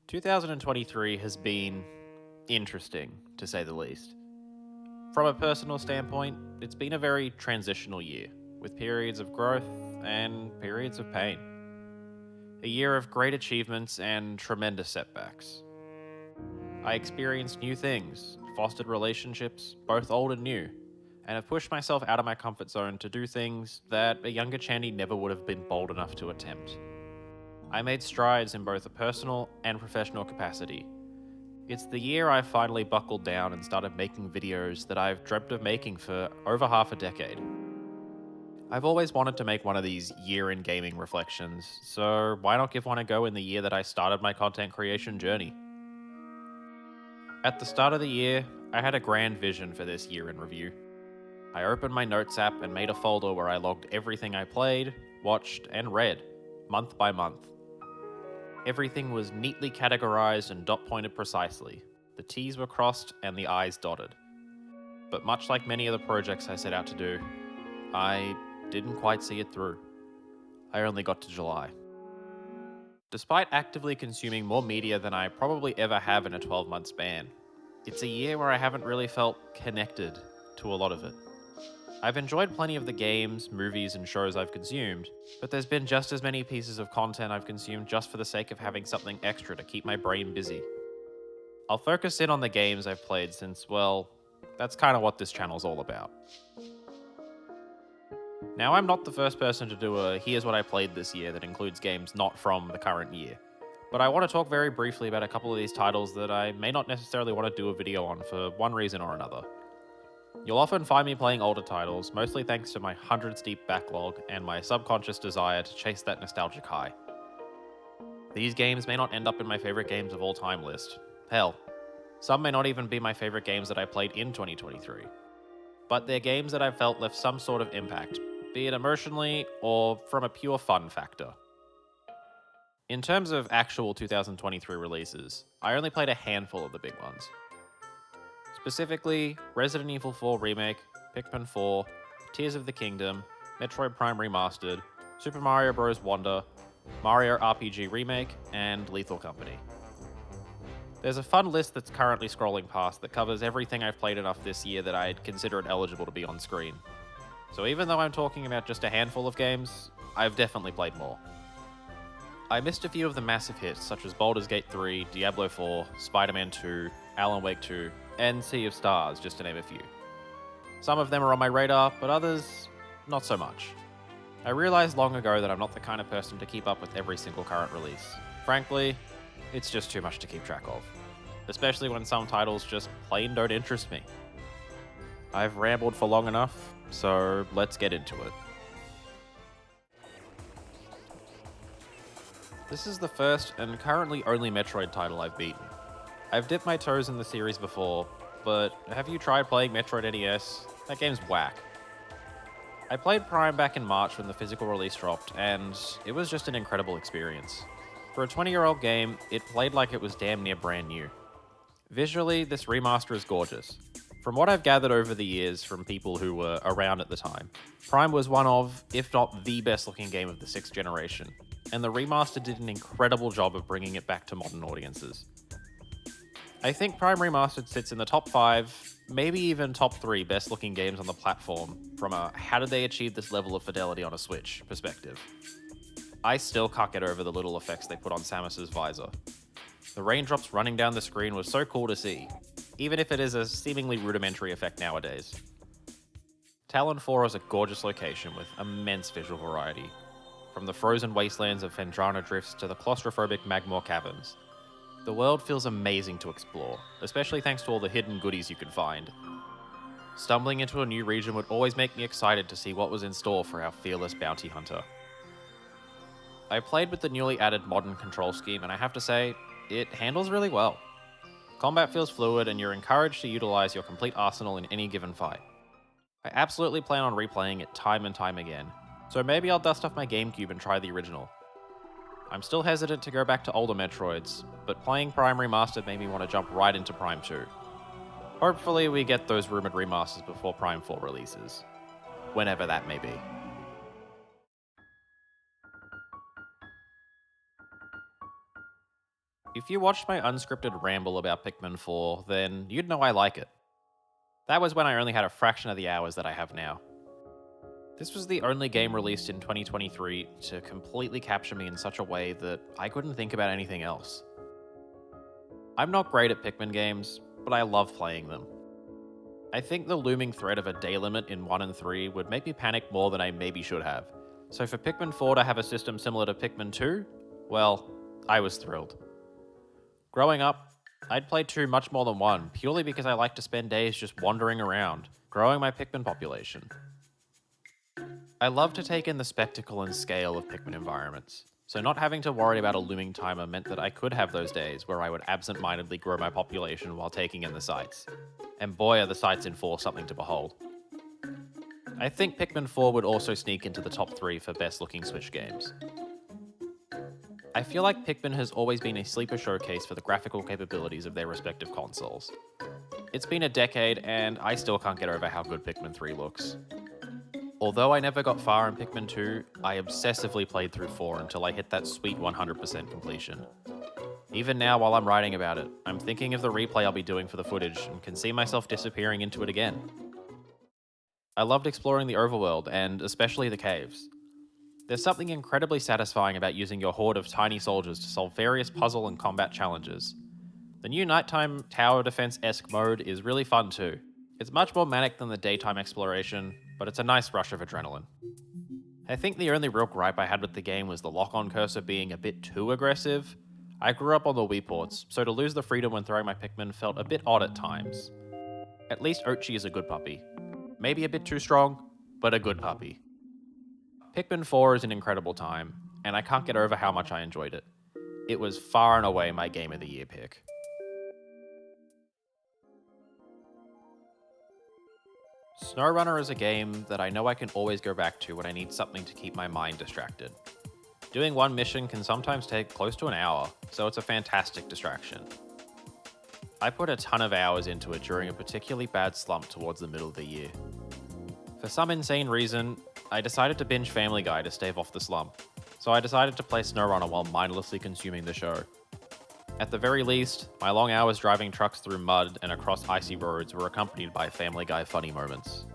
2023 has been interesting, to say the least. From a personal standpoint, it's been a very transitional year, with periods of growth and periods of pain. A year of great achievements and tremendous setbacks. I experienced new things, fostered relationships, both old and new, and have pushed myself out of my comfort zone to do things that a younger Chandy never would have been bold enough to attempt. I made strides in both a personal and professional capacity. It's the year I finally buckled down and started making videos that I've dreamt of making for over half a decade. I've always wanted to make one of these year in gaming reflections, so why not give one a go in the year that I started my content creation journey? At the start of the year, I had a grand vision for this year in review. I opened my notes app and made a folder where I logged everything I played, watched, and read, month by month. Everything was neatly categorized and dot pointed precisely. The T's were crossed and the I's dotted. But much like many of the projects I set out to do, I didn't quite see it through. I only got to July. Despite actively consuming more media than I probably ever have in a 12-month span, it's a year where I haven't really felt connected to a lot of it. I've enjoyed plenty of the games, movies, and shows I've consumed, but there's been just as many pieces of content I've consumed just for the sake of having something extra to keep my brain busy. I'll focus in on the games I've played since, well, that's kind of what this channel's all about. Now, I'm not the first person to do a here's what I played this year that includes games not from the current year, but I want to talk very briefly about a couple of these titles that I may not necessarily want to do a video on for one reason or another. You'll often find me playing older titles, mostly thanks to my hundreds deep backlog and my subconscious desire to chase that nostalgic high. These games may not end up in my favorite games of all time list. Hell, some may not even be my favorite games that I played in 2023. But they're games that I felt left some sort of impact, be it emotionally or from a pure fun factor. In terms of actual 2023 releases, I only played a handful of the big ones. Specifically, Resident Evil 4 Remake, Pikmin 4, Tears of the Kingdom, Metroid Prime Remastered, Super Mario Bros. Wonder, Mario RPG Remake, and Lethal Company. There's a fun list that's currently scrolling past that covers everything I've played enough this year that I'd consider it eligible to be on screen. So even though I'm talking about just a handful of games, I've definitely played more. I missed a few of the massive hits such as Baldur's Gate 3, Diablo 4, Spider-Man 2, Alan Wake 2, and Sea of Stars, just to name a few. Some of them are on my radar, but others, not so much. I realized long ago that I'm not the kind of person to keep up with every single current release. Frankly, it's just too much to keep track of, especially when some titles just plain don't interest me. I've rambled for long enough, so let's get into it. This is the first and currently only Metroid title I've beaten. I've dipped my toes in the series before, but have you tried playing Metroid NES? That game's whack. I played Prime back in March when the physical release dropped, and it was just an incredible experience. For a 20-year-old game, it played like it was damn near brand new. Visually, this remaster is gorgeous. From what I've gathered over the years from people who were around at the time, Prime was one of, if not the best looking game of the 6th generation, and the remaster did an incredible job of bringing it back to modern audiences. I think Prime Remastered sits in the top 5, maybe even top 3 best looking games on the platform from a how did they achieve this level of fidelity on a Switch perspective. I still can't get over the little effects they put on Samus's visor. The raindrops running down the screen was so cool to see, even if it is a seemingly rudimentary effect nowadays. Talon 4 is a gorgeous location with immense visual variety, from the frozen wastelands of Fendrana Drifts to the claustrophobic Magmore Caverns. The world feels amazing to explore, especially thanks to all the hidden goodies you can find. Stumbling into a new region would always make me excited to see what was in store for our fearless bounty hunter. I played with the newly added modern control scheme, and I have to say, it handles really well. Combat feels fluid, and you're encouraged to utilize your complete arsenal in any given fight. I absolutely plan on replaying it time and time again, so maybe I'll dust off my GameCube and try the original. I'm still hesitant to go back to older Metroids, but playing Prime Remastered made me want to jump right into Prime 2. Hopefully we get those rumored remasters before Prime 4 releases. Whenever that may be. If you watched my unscripted ramble about Pikmin 4, then you'd know I like it. That was when I only had a fraction of the hours that I have now. This was the only game released in 2023 to completely capture me in such a way that I couldn't think about anything else. I'm not great at Pikmin games, but I love playing them. I think the looming threat of a day limit in 1 and 3 would make me panic more than I maybe should have. So for Pikmin 4 to have a system similar to Pikmin 2, well, I was thrilled. Growing up, I'd played 2 much more than 1, purely because I like to spend days just wandering around, growing my Pikmin population. I love to take in the spectacle and scale of Pikmin environments, so not having to worry about a looming timer meant that I could have those days where I would absent-mindedly grow my population while taking in the sights. And boy are the sights in 4 something to behold. I think Pikmin 4 would also sneak into the top 3 for best looking Switch games. I feel like Pikmin has always been a sleeper showcase for the graphical capabilities of their respective consoles. It's been a decade and I still can't get over how good Pikmin 3 looks. Although I never got far in Pikmin 2, I obsessively played through 4 until I hit that sweet 100% completion. Even now, while I'm writing about it, I'm thinking of the replay I'll be doing for the footage and can see myself disappearing into it again. I loved exploring the overworld, and especially the caves. There's something incredibly satisfying about using your horde of tiny soldiers to solve various puzzle and combat challenges. The new nighttime tower defense-esque mode is really fun too. It's much more manic than the daytime exploration, but it's a nice rush of adrenaline. I think the only real gripe I had with the game was the lock-on cursor being a bit too aggressive. I grew up on the Wii ports, so to lose the freedom when throwing my Pikmin felt a bit odd at times. At least Ochi is a good puppy. Maybe a bit too strong, but a good puppy. Pikmin 4 is an incredible time, and I can't get over how much I enjoyed it. It was far and away my Game of the Year pick. Snowrunner is a game that I know I can always go back to when I need something to keep my mind distracted. Doing one mission can sometimes take close to an hour, so it's a fantastic distraction. I put a ton of hours into it during a particularly bad slump towards the middle of the year. For some insane reason, I decided to binge Family Guy to stave off the slump, so I decided to play Snowrunner while mindlessly consuming the show. At the very least, my long hours driving trucks through mud and across icy roads were accompanied by Family Guy funny moments.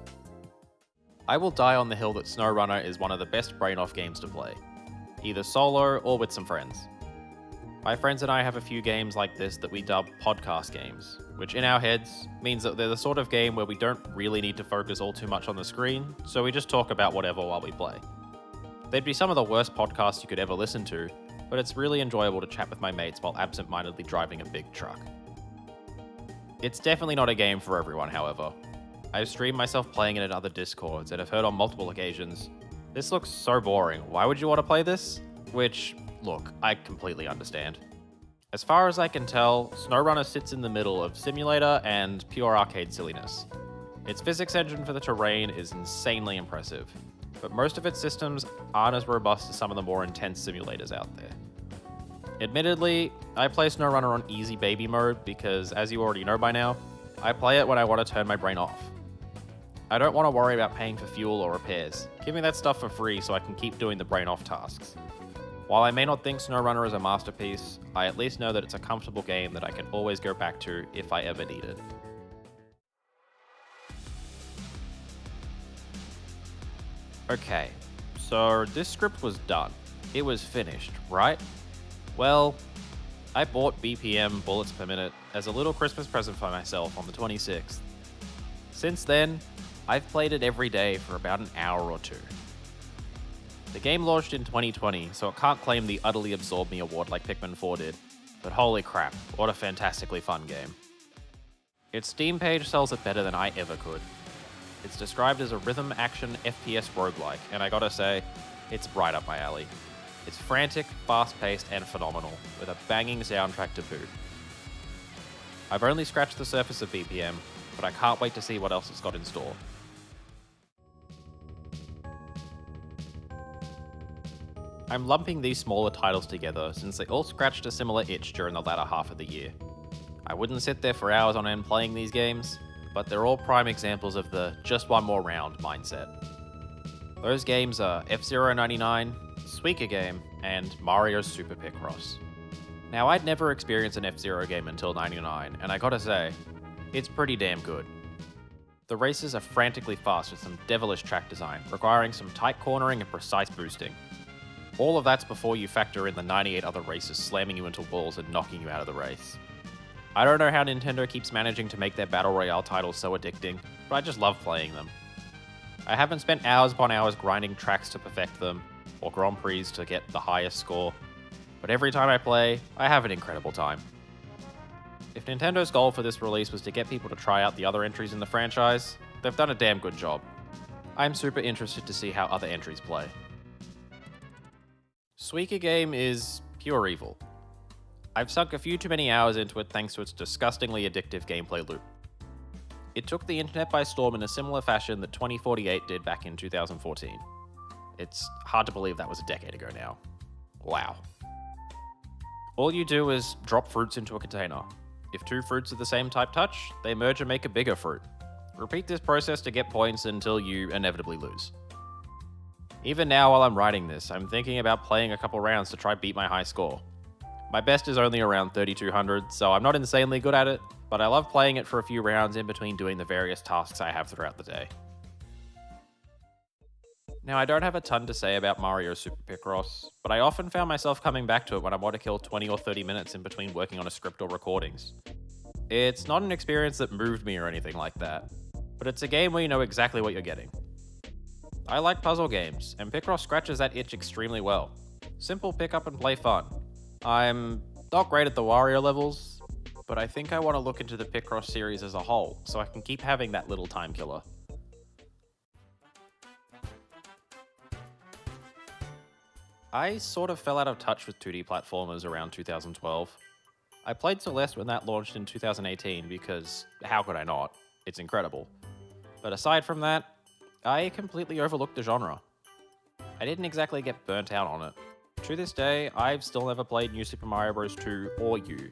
I will die on the hill that Snowrunner is one of the best brain-off games to play, either solo or with some friends. My friends and I have a few games like this that we dub podcast games, which in our heads means that they're the sort of game where we don't really need to focus all too much on the screen, so we just talk about whatever while we play. They'd be some of the worst podcasts you could ever listen to, but it's really enjoyable to chat with my mates while absent-mindedly driving a big truck. It's definitely not a game for everyone, however. I've streamed myself playing it in other Discords and have heard on multiple occasions, "This looks so boring, why would you want to play this?" Which, look, I completely understand. As far as I can tell, Snowrunner sits in the middle of simulator and pure arcade silliness. Its physics engine for the terrain is insanely impressive, but most of its systems aren't as robust as some of the more intense simulators out there. Admittedly, I play Snowrunner on easy baby mode because, as you already know by now, I play it when I want to turn my brain off. I don't want to worry about paying for fuel or repairs. Give me that stuff for free so I can keep doing the brain off tasks. While I may not think Snowrunner is a masterpiece, I at least know that it's a comfortable game that I can always go back to if I ever need it. Okay, so this script was done. It was finished, right? Well, I bought BPM bullets per minute as a little Christmas present for myself on the 26th. Since then, I've played it every day for about an hour or two. The game launched in 2020, so it can't claim the utterly absorbed me award like Pikmin 4 did, but holy crap, what a fantastically fun game. Its Steam page sells it better than I ever could. It's described as a rhythm action FPS roguelike, and I gotta say, it's right up my alley. It's frantic, fast-paced, and phenomenal, with a banging soundtrack to boot. I've only scratched the surface of BPM, but I can't wait to see what else it's got in store. I'm lumping these smaller titles together since they all scratched a similar itch during the latter half of the year. I wouldn't sit there for hours on end playing these games, but they're all prime examples of the just one more round mindset. Those games are F-Zero 99, Suika Game, and Mario's Super Picross. Now, I'd never experienced an F-Zero game until 99, and I gotta say, it's pretty damn good. The races are frantically fast with some devilish track design, requiring some tight cornering and precise boosting. All of that's before you factor in the 98 other races slamming you into walls and knocking you out of the race. I don't know how Nintendo keeps managing to make their Battle Royale titles so addicting, but I just love playing them. I haven't spent hours upon hours grinding tracks to perfect them, or Grand Prix to get the highest score, but every time I play, I have an incredible time. If Nintendo's goal for this release was to get people to try out the other entries in the franchise, they've done a damn good job. I'm super interested to see how other entries play. Suika Game is pure evil. I've sunk a few too many hours into it thanks to its disgustingly addictive gameplay loop. It took the internet by storm in a similar fashion that 2048 did back in 2014. It's hard to believe that was a decade ago now. Wow. All you do is drop fruits into a container. If two fruits of the same type touch, they merge and make a bigger fruit. Repeat this process to get points until you inevitably lose. Even now while I'm writing this, I'm thinking about playing a couple rounds to try beat my high score. My best is only around 3200, so I'm not insanely good at it, but I love playing it for a few rounds in between doing the various tasks I have throughout the day. Now, I don't have a ton to say about Mario Super Picross, but I often found myself coming back to it when I want to kill 20 or 30 minutes in between working on a script or recordings. It's not an experience that moved me or anything like that, but it's a game where you know exactly what you're getting. I like puzzle games, and Picross scratches that itch extremely well. Simple pick up and play fun. I'm not great at the Wario levels, but I think I want to look into the Picross series as a whole, so I can keep having that little time killer. I sort of fell out of touch with 2D platformers around 2012. I played Celeste when that launched in 2018 because how could I not? It's incredible. But aside from that, I completely overlooked the genre. I didn't exactly get burnt out on it. To this day, I've still never played New Super Mario Bros. 2 or U.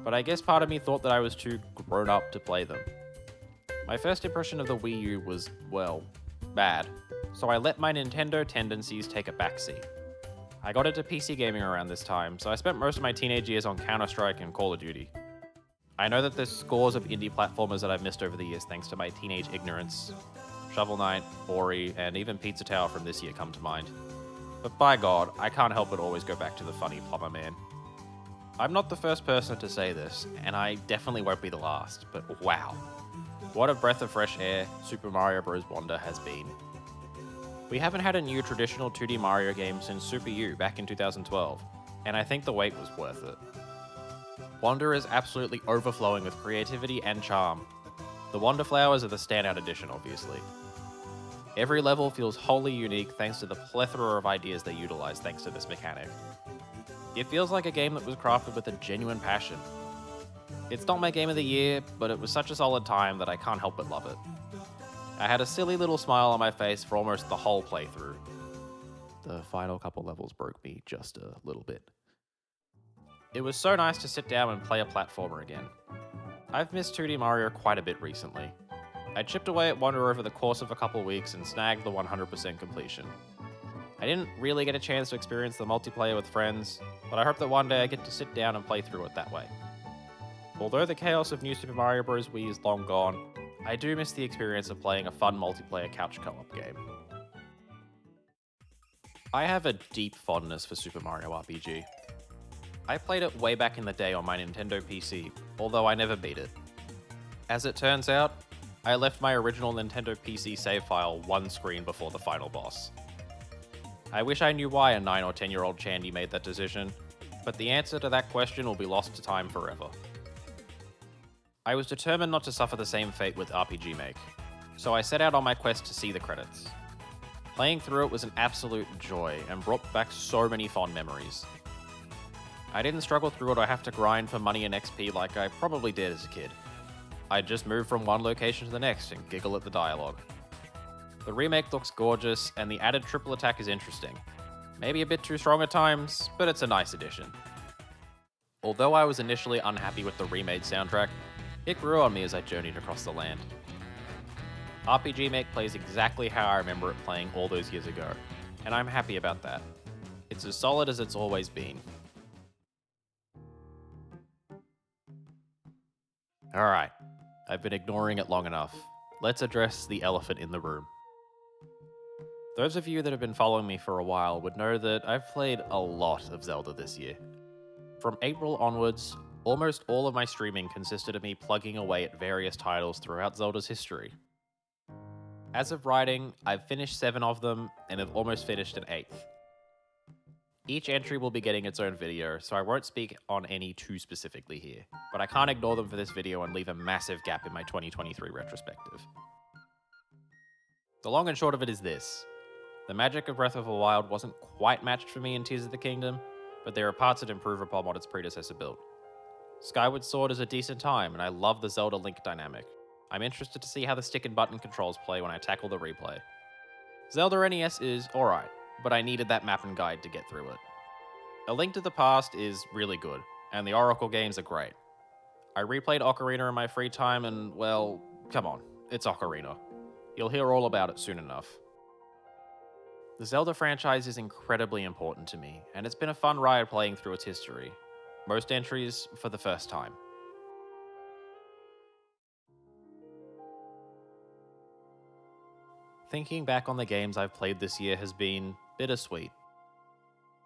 But I guess part of me thought that I was too grown up to play them. My first impression of the Wii U was, well, bad. So I let my Nintendo tendencies take a backseat. I got into PC gaming around this time, so I spent most of my teenage years on Counter-Strike and Call of Duty. I know that there's scores of indie platformers that I've missed over the years thanks to my teenage ignorance. Shovel Knight, Ori, and even Pizza Tower from this year come to mind. But by God, I can't help but always go back to the funny Plumber Man. I'm not the first person to say this, and I definitely won't be the last, but wow. What a breath of fresh air Super Mario Bros. Wonder has been. We haven't had a new traditional 2D Mario game since Super U back in 2012, and I think the wait was worth it. Wonder is absolutely overflowing with creativity and charm. The Wonder Flowers are the standout edition, obviously. Every level feels wholly unique thanks to the plethora of ideas they utilize thanks to this mechanic. It feels like a game that was crafted with a genuine passion. It's not my game of the year, but it was such a solid time that I can't help but love it. I had a silly little smile on my face for almost the whole playthrough. The final couple levels broke me just a little bit. It was so nice to sit down and play a platformer again. I've missed 2D Mario quite a bit recently. I chipped away at Wonder over the course of a couple weeks and snagged the 100% completion. I didn't really get a chance to experience the multiplayer with friends, but I hope that one day I get to sit down and play through it that way. Although the chaos of New Super Mario Bros. Wii is long gone, I do miss the experience of playing a fun multiplayer couch co-op game. I have a deep fondness for Super Mario RPG. I played it way back in the day on my Nintendo PC, although I never beat it. As it turns out, I left my original Nintendo PC save file one screen before the final boss. I wish I knew why a 9 or 10-year-old Chandy made that decision, but the answer to that question will be lost to time forever. I was determined not to suffer the same fate with RPG Make, so I set out on my quest to see the credits. Playing through it was an absolute joy and brought back so many fond memories. I didn't struggle through it or have to grind for money and XP like I probably did as a kid. I'd just move from one location to the next and giggle at the dialogue. The remake looks gorgeous, and the added triple attack is interesting. Maybe a bit too strong at times, but it's a nice addition. Although I was initially unhappy with the remade soundtrack, it grew on me as I journeyed across the land. RPG Make plays exactly how I remember it playing all those years ago, and I'm happy about that. It's as solid as it's always been. Alright, I've been ignoring it long enough. Let's address the elephant in the room. Those of you that have been following me for a while would know that I've played a lot of Zelda this year. From April onwards, almost all of my streaming consisted of me plugging away at various titles throughout Zelda's history. As of writing, I've finished 7 of them and have almost finished an 8th. Each entry will be getting its own video, so I won't speak on any too specifically here, but I can't ignore them for this video and leave a massive gap in my 2023 retrospective. The long and short of it is this. The magic of Breath of the Wild wasn't quite matched for me in Tears of the Kingdom, but there are parts that improve upon what its predecessor built. Skyward Sword is a decent time, and I love the Zelda Link dynamic. I'm interested to see how the stick and button controls play when I tackle the replay. Zelda NES is alright, but I needed that map and guide to get through it. A Link to the Past is really good, and the Oracle games are great. I replayed Ocarina in my free time, and well, come on, it's Ocarina. You'll hear all about it soon enough. The Zelda franchise is incredibly important to me, and it's been a fun ride playing through its history. Most entries for the first time. Thinking back on the games I've played this year has been bittersweet.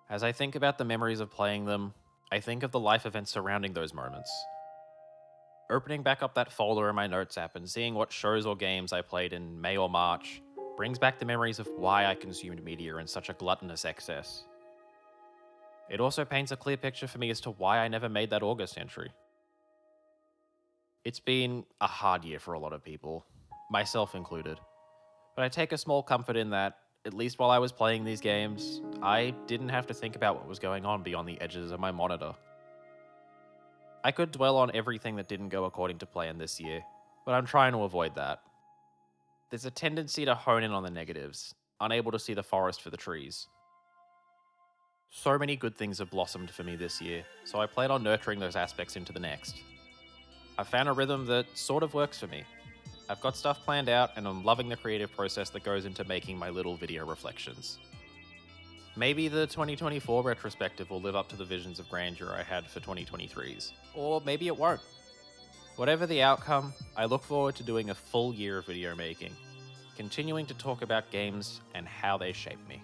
As I think about the memories of playing them, I think of the life events surrounding those moments. Opening back up that folder in my notes app and seeing what shows or games I played in May or March brings back the memories of why I consumed media in such a gluttonous excess. It also paints a clear picture for me as to why I never made that August entry. It's been a hard year for a lot of people, myself included, but I take a small comfort in that, at least while I was playing these games, I didn't have to think about what was going on beyond the edges of my monitor. I could dwell on everything that didn't go according to plan this year, but I'm trying to avoid that. There's a tendency to hone in on the negatives, unable to see the forest for the trees. So many good things have blossomed for me this year, so I plan on nurturing those aspects into the next. I've found a rhythm that sort of works for me. I've got stuff planned out, and I'm loving the creative process that goes into making my little video reflections. Maybe the 2024 retrospective will live up to the visions of grandeur I had for 2023's, or maybe it won't. Whatever the outcome, I look forward to doing a full year of video making, continuing to talk about games and how they shape me.